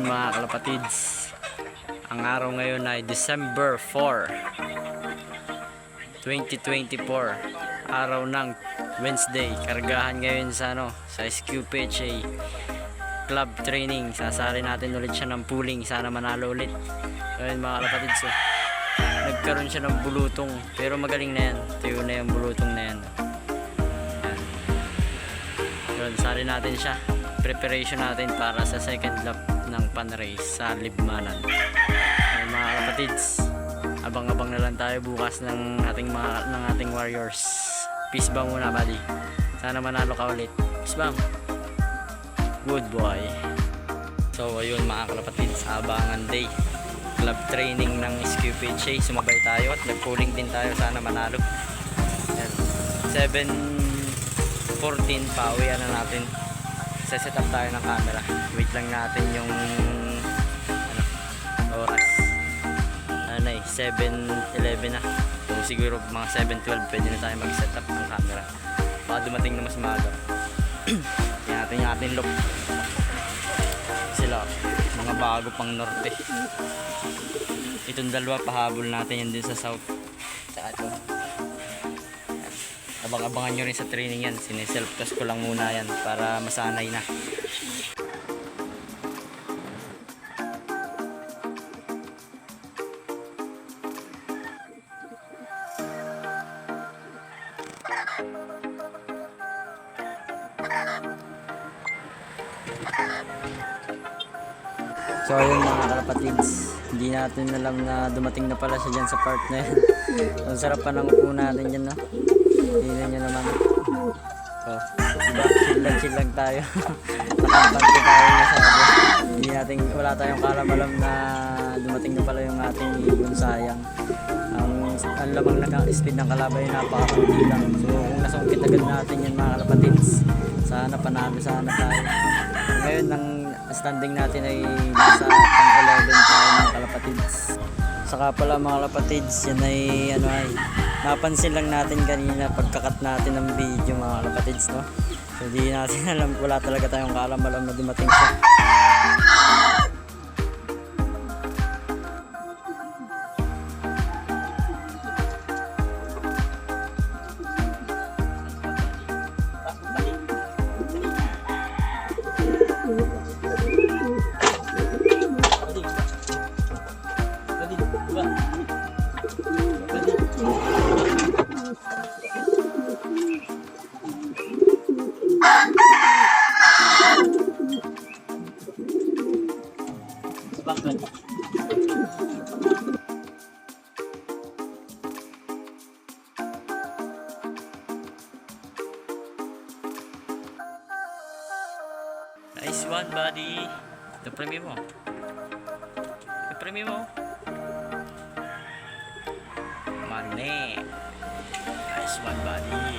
mga kalapatids. Ang araw ngayon ay December 4, 2024. Araw ng Wednesday. Kargahan ngayon sa sa SQPHA club training. Sasari natin ulit siya ng pooling. Sana manalo ulit. Ngayon mga kalapatids, nagkaroon siya ng bulutong, pero magaling na yan. Tuyo na yung bulutong na yan. Yun, sari natin siya. Preparation natin para sa second lap ng pan-race sa Libmanan. Ay, mga kapatids, abang-abang na lang tayo bukas ng ating warriors. Peace bomb muna, buddy. Sana manalo ka ulit. Peace bomb. Good boy. So ayun mga kalapatids, abangan day club training ng SQPHA. Sumabay tayo at nag-pooling din tayo. Sana manalo. Yan. 7:14 pauwian na natin. Set up tayo ng camera. Wait lang natin yung oras. 7:11 na. So siguro mga 7:12 pwede na tayo mag-set up ng camera. Baka dumating na mas maaga. Yan natin yung ating loop. Sila mga bago pang norte. Itong dalawa pahabol natin yan din sa south. Saka ito. Abang-abangan nyo rin sa training yan. Siniself-test ko lang muna yan para masanay na. So ayun mga kalapatids, hindi natin alam na dumating na pala siya dyan sa part na yan. Ang sarap pa ng upo natin dyan, no? Tingnan nyo naman. So, diba? Chill lang tayo. Nakampante tayo masyado. Hindi natin, wala tayong kalam-alam na dumating na pala yung ating ibon. Sayang. Ang lamang naka-speed ng kalaban yung napakakunti lang. So kung nasungkit agad natin yan mga kalapatids, sana panalo sana tayo. Ngayon ang standing natin ay nasa pang 11 tayo mga kalapatids. Saka pala mga kalapatids, yan ay napansin lang natin kanina pagkakat natin ng video mga kalapatids, no? So di natin alam, wala talaga tayong kaalam-alam na dumating siya. Nice one, buddy. Ito premium mo. Ito premium mo. Mane. Nice one, buddy.